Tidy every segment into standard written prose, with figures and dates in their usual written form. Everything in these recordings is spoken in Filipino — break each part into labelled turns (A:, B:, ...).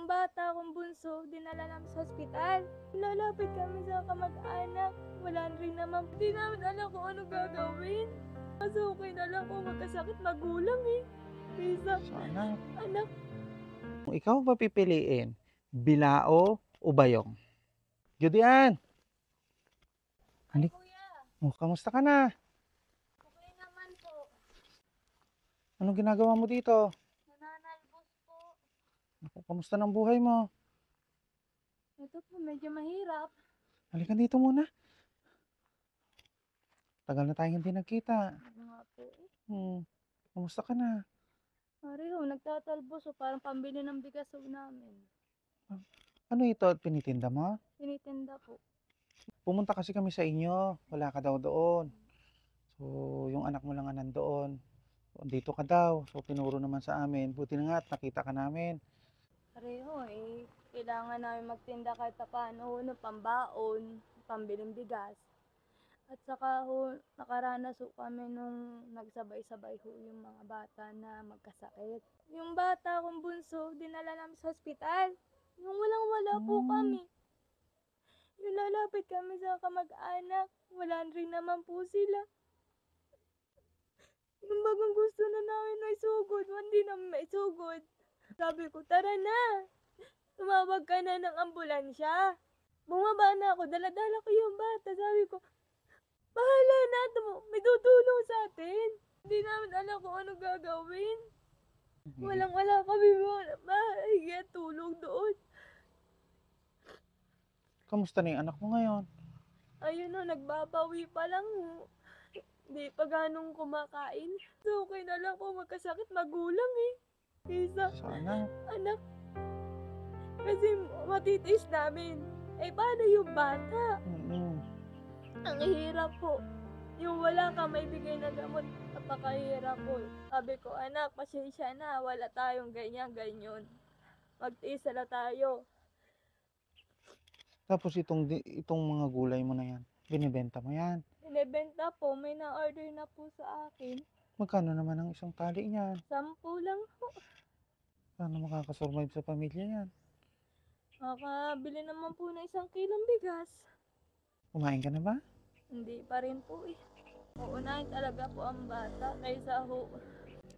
A: bata kong bunso, dinala namin sa ospital. Lalapit kami sa kamag-anak. Wala rin naman. Hindi namin alam kung ano gagawin. Mas okay na lang kung magkasakit magulang eh. Kaysa
B: Sana.
A: anak.
B: Kung ikaw ba pipiliin, bilao o bayong? Judian! Halik.
A: Kuya,
B: Oh, kamusta ka na?
A: okay naman po.
B: Anong ginagawa mo dito?
A: Nananalbos po.
B: Naku, kamusta ng buhay mo?
A: Ito po, medyo mahirap.
B: Halika dito muna. Tagal na tayong hindi nagkita.
A: Ano nga po eh.
B: Kamusta ka na?
A: Pareho, nagtatalbos o parang pambili ng bigas ho namin.
B: Ano ito? Pinitinda mo?
A: Tinitinda po.
B: Pumunta kasi kami sa inyo. Wala ka daw doon. So, yung anak mo lang ang nandoon. So, dito ka daw. So, tinuro naman sa amin. Buti na nga at nakita ka namin.
A: Pareho eh. Kailangan namin magtinda kahit paano ng pambaon, pambiling bigas. At saka ho, nakaranas ho kami nung nagsabay-sabay ho yung mga bata na magkasakit. Yung bata kong bunso, dinala namin sa ospital. Yung walang-wala po kami. Yung lalapit kami sa kamag-anak, wala rin naman po sila. Yung bagang gusto na namin may sugod, hindi namin may sugod. Sabi ko, tara na! Tumawag ka na ng ambulansya. Bumaba na ako, dala-dala ko yung bata. Sabi ko, bahala na, may tutulong sa atin. Hindi namin alam kung ano gagawin. Walang-wala kami mahihiya tulong doon.
B: Kamusta na yung anak mo ngayon?
A: Ayun o, nagbabawi pa lang ho. Hindi pa ganong kumakain. So, okay na lang po magkasakit magulang eh. Kaysa
B: Sana.
A: anak. Kasi matitiis namin. Eh, paano yung bata? Ang hirap po. Yung wala ka maibigay na gamot, napakahirap po. Sabi ko, anak, pasensya na, wala tayong ganyan. Magtiis na tayo.
B: Tapos itong mga gulay mo na yan, binibenta mo yan.
A: Binibenta po, may na-order na po sa akin.
B: Magkano naman ang isang tali niyan?
A: 10 lang po.
B: Paano makakasurvive sa pamilya yan?
A: Makabili naman po ng 1 kilong bigas.
B: Kumain ka na ba?
A: Hindi pa rin po eh. Uunahin talaga po ang bata kaysa ho.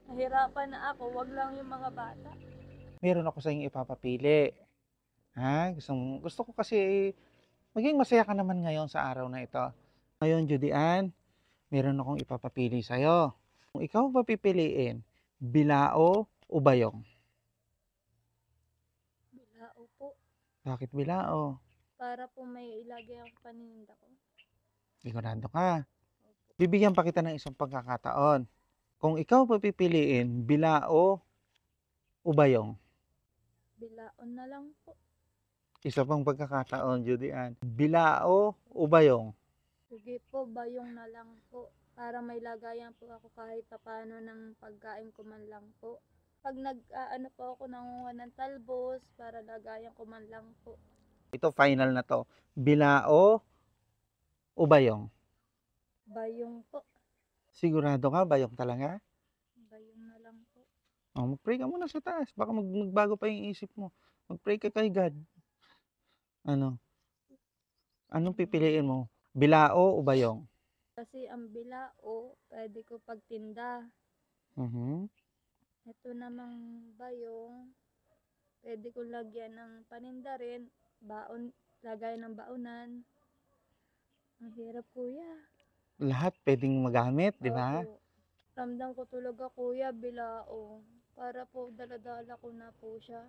A: Nahirapan na ako, wag lang yung mga bata.
B: Meron ako sa inyong ipapapili. Ha? Gusto ko kasi maging masaya ka naman ngayon sa araw na ito. Ngayon, Judian, meron akong ipapapili sa'yo. Kung ikaw ba pipiliin, bilao o bayong?
A: Bilao po.
B: Bakit bilao?
A: Para po may ilagay ang paninda ko.
B: Sigurado ka. Bibigyan pa kita ng isang pagkakataon. Kung ikaw ba pipiliin, bilao o bayong?
A: Bilaon na lang po.
B: Isa pang pagkakataon, Judian. Bilao o bayong?
A: Sige po, bayong na lang po. Para may lagayan po ako kahit paano ng pagkain ko man lang po. Pag nag-ano po ako nangunguha ng talbos, para lagayan ko man lang po.
B: Ito, final na to. Bilao o bayong?
A: Bayong po.
B: Sigurado ka, bayong talaga?
A: Bayong na lang po.
B: Mag-pray ka muna sa taas. Baka magbago pa yung isip mo. Mag-pray ka kay God. Anong pipiliin mo? Bilao o bayong?
A: Kasi ang bilao, pwede ko pagtinda. Ito namang bayong, pwede ko lagyan ng paninda rin. Baon, lagay ng baonan. Ang hirap kuya.
B: Lahat pwedeng magamit, di ba?
A: Opo. Ramdam ko talaga kuya, bilao. Para po daladala ko na po siya.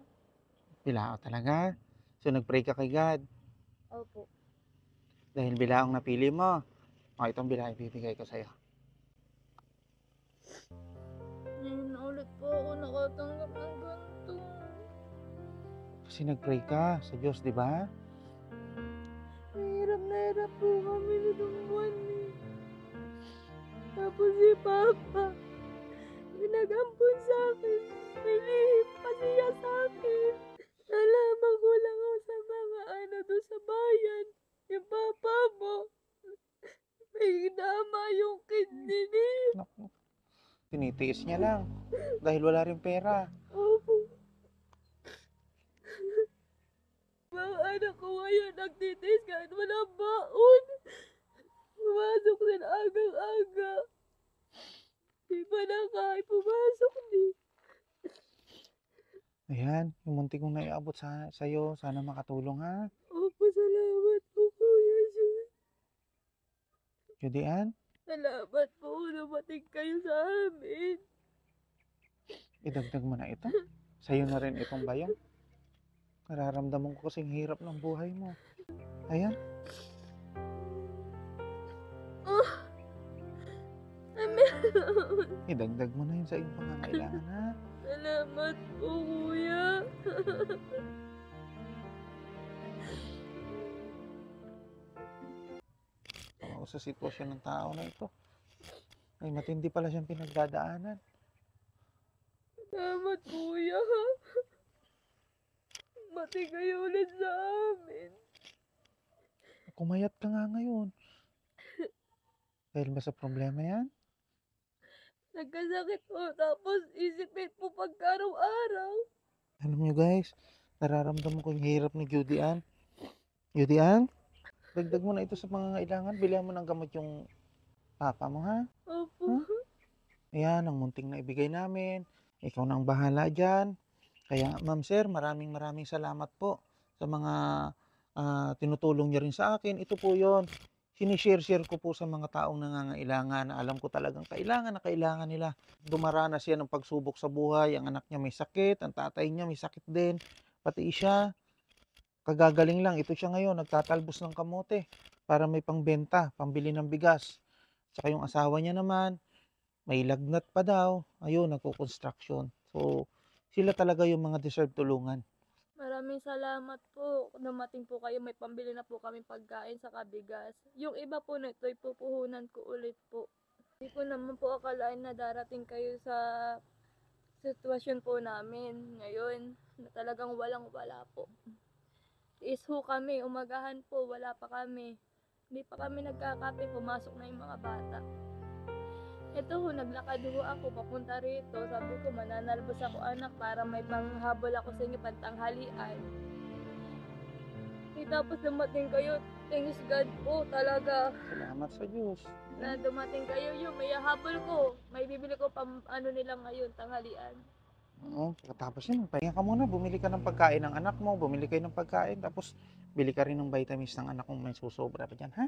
B: Bilao talaga. So nag-pray ka kay God.
A: Opo.
B: Dahil bilaong napili mo. Itong bilao ibibigay ko sa'yo.
A: Ngayon na ulit po ako nakatanggap ng ganito.
B: Kasi nag-pray ka sa Diyos, di ba?
A: Hirap na hirap po kami nitong buwan eh. Tapos si Papa, nagampun sa akin. May lihim pa siya sa akin. Nalaman ko lang ako sa mga doon sa bayan. Yung Papa mo, may dama yung kidney niya.
B: Naku. Tinitiis niya lang. Dahil wala rin pera.
A: Opo. anak ko ngayon nagtitis kahit walang baon. Pumasok din agang-aga. Di pa na kahit pumasok din.
B: Ayan, yung munti kong naiabot sa'yo. Sana makatulong ha.
A: Opo, salamat po Kuya Jun.
B: Judy Ann,
A: Salamat po, dumating kayo sa amin.
B: idagdag mo na ito. Sa'yo na rin itong bayong. Nararamdaman ko kasing hirap ng buhay mo. Ayan,
A: Amen.
B: idagdag mo na yun sa iyong pangangailangan ha.
A: Salamat po, Kuya.
B: O, sa sitwasyon ng tao na ito. Ay, matindi pala siyang pinagdadaanan.
A: Salamat, Kuya. Mati kayo ulit sa amin.
B: Kumayat ka nga ngayon. Dahil ba sa problema yan?
A: Nagkasakit po, tapos isipin po pagkaraw-araw.
B: Alam niyo guys, nararamdaman ko yung hirap ni Judy Ann. Judy Ann, dagdag mo na ito sa pangangailangan. Bilhan mo ng gamot yung papa mo ha.
A: Opo.
B: Ayan, ang munting na ibigay namin. Ikaw na ang bahala dyan. Kaya ma'am sir, maraming salamat po sa mga tinutulong niyo rin sa akin. Ito po yon. Sinishare ko po sa mga taong nangangailangan na alam ko talagang kailangan na kailangan nila. Dumaranas yan ng pagsubok sa buhay. Ang anak niya may sakit, ang tatay niya may sakit din. Pati siya, kagagaling lang. Ito siya ngayon, nagtatalbos ng kamote para may pangbenta, pambili ng bigas. Saka yung asawa niya naman, may lagnat pa daw. Ayun, nagko-construction. So, sila talaga yung mga deserve tulungan.
A: Maraming salamat po. Dumating po kayo, may pambili na po kami pagkain sa kabigas. Yung iba po nito, ipupuhunan ko ulit po. Hindi ko naman po akalain na darating kayo sa sitwasyon po namin ngayon na talagang walang-wala po. Tiis ho kami, umagahan po, wala pa kami. Hindi pa kami nagkakape, pumasok na yung mga bata. Ito ho, naglakad ho ako papunta rito. Sabi ko, mananalbos ako anak para may panghabol ako sa inyo pantanghalian. Tapos dumating kayo, thanks God po talaga
B: Salamat sa Diyos.
A: na dumating kayo yung may habol ko. May bibili ko pang ano nila ngayon, tanghalian.
B: Oo, pagkatapos yun, pahinga ka muna, bumili ka ng pagkain ng anak mo, bumili kayo ng pagkain, tapos bili ka rin ng vitamins ng anak mo, may susobra pa dyan, ha?